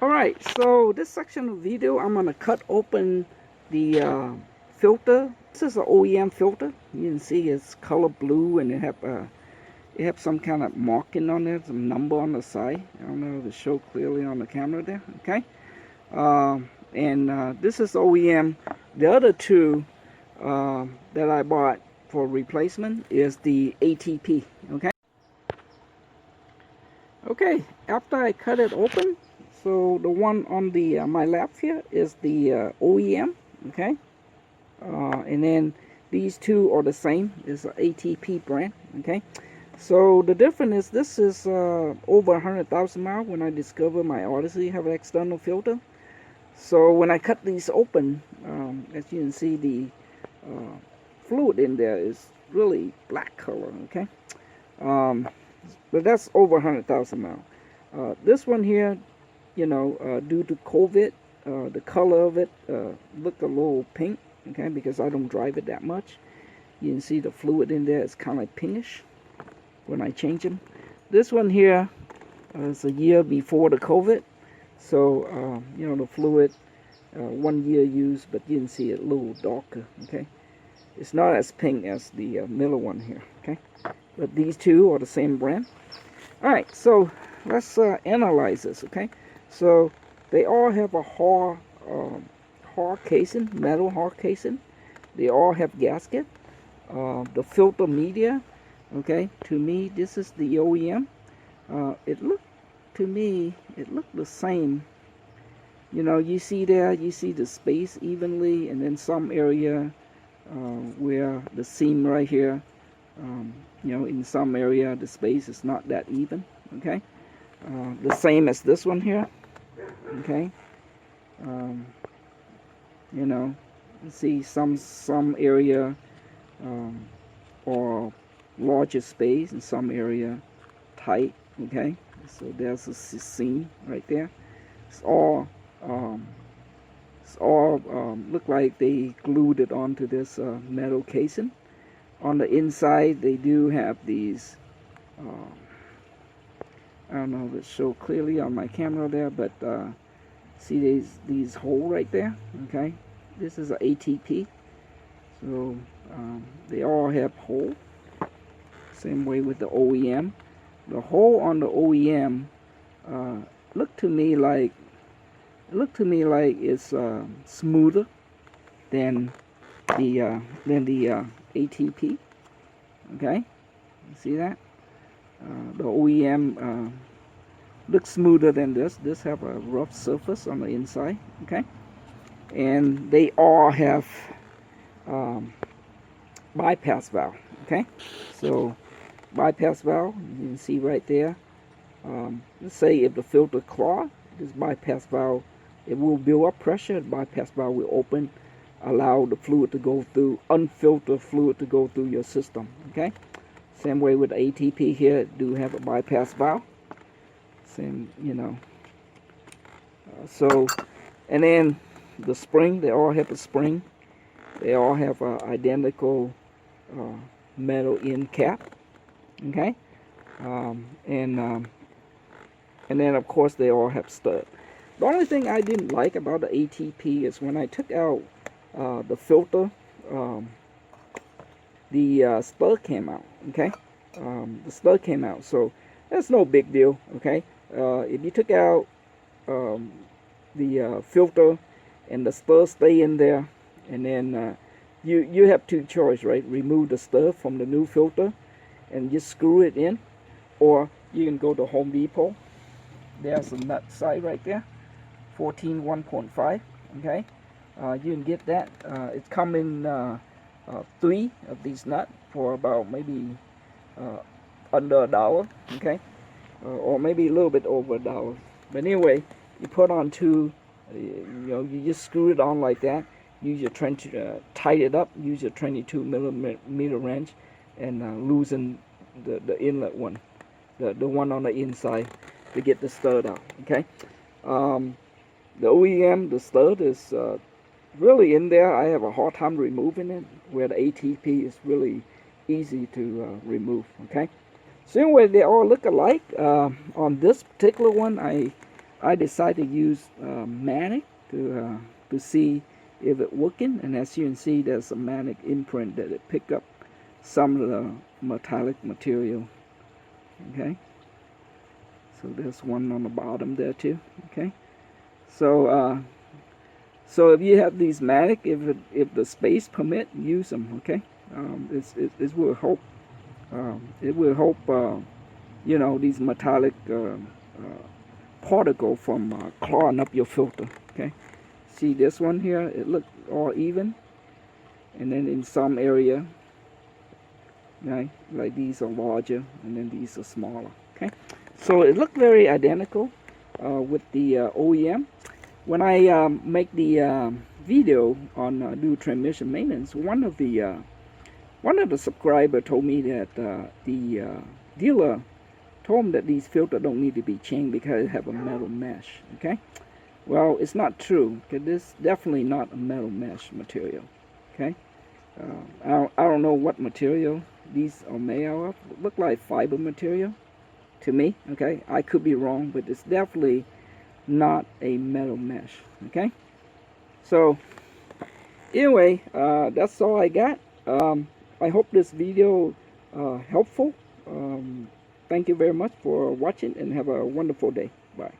Alright, so this section of the video, I'm going to cut open the filter. This is an OEM filter. You can see it's color blue, and it have some kind of marking on there, some number on the side. I don't know if it show clearly on the camera there. Okay, this is OEM. The other two that I bought for replacement is the ATP. Okay, after I cut it open, so the one on the my left here is the OEM. Okay, and then these two are the same. It's an ATP brand. Okay, so the difference is this is over 100,000 miles. When I discovered my Odyssey have an external filter, so when I cut these open, as you can see, the fluid in there is really black color. Okay, but that's over 100,000 miles. This one here, you know, due to COVID, the color of it looked a little pink. Okay, because I don't drive it that much. You can see the fluid in there is kind of pinkish when I change them. This one here is a year before the COVID, so you know, the fluid 1 year used, but you can see it a little darker. Okay, it's not as pink as the middle one here. Okay, but these two are the same brand. All right, so let's analyze this. Okay, so they all have a hard casing, metal hard casing. They all have gasket. The filter media, okay, to me this is the OEM. It looked the same. You know, you see there, you see the space evenly, and then some area where the seam right here, you know, in some area the space is not that even. Okay, the same as this one here. Okay, you know, you see some area or larger space, in some area tight. Okay, so there's a seam right there. It's all look like they glued it onto this metal casing. On the inside they do have these I don't know if it show clearly on my camera there, but see these hole right there. Okay, this is an ATP, so they all have hole. Same way with the OEM. The hole on the OEM looked to me like it's smoother than the ATP. Okay, you see that? The OEM looks smoother than this. This have a rough surface on the inside. Okay, and they all have bypass valve. Okay, so bypass valve, you can see right there. Let's say if the filter clogged, this bypass valve, it will build up pressure. The bypass valve will open, allow the fluid to go through, unfiltered fluid to go through your system. Okay, same way with the ATP here, it do have a bypass valve. Same, you know. So, and then the spring, they all have a spring. They all have a identical metal end cap. Okay, and then of course they all have stud. The only thing I didn't like about the ATP is when I took out the filter, the stud came out. Okay, the stud came out, so that's no big deal. Okay, if you took out the filter and the stud stay in there, and then you have two choices, right? Remove the stud from the new filter and just screw it in, or you can go to Home Depot. There's a nut side right there, 14 1.5. Okay, you can get that. It's coming 3 of these nuts for about maybe under $1. Okay, or maybe a little bit over $1. But anyway, you put on 2. You know, you just screw it on like that. Use your tight it up. Use your 22 millimeter wrench, and loosen the inlet one, the one on the inside, to get the stud out. Okay, the OEM, the stud is really in there. I have a hard time removing it, where the ATP is really easy to remove. Okay, so anyway, they all look alike. On this particular one, I decided to use magnet to see if it working, and as you can see, there's a magnet imprint that it pick up some of the metallic material. Okay, so there's one on the bottom there too. Okay, so so if you have these magnet, if the space permit, use them. Okay, it will help. It will help. You know, these metallic particle from clogging up your filter. Okay, see this one here, it look all even, and then in some area, right, like these are larger and then these are smaller. Okay, so it looked very identical with the OEM. When I make the video on do transmission maintenance, one of the subscriber told me that the dealer told him that these filters don't need to be changed because they have a metal mesh. Okay, well, it's not true, because this is definitely not a metal mesh material. Okay, I don't know what material these are made out of. It look like fiber material to me. Okay, I could be wrong, but it's definitely not a metal mesh. Okay, so anyway, that's all I got. I hope this video helpful. Thank you very much for watching, and have a wonderful day. Bye.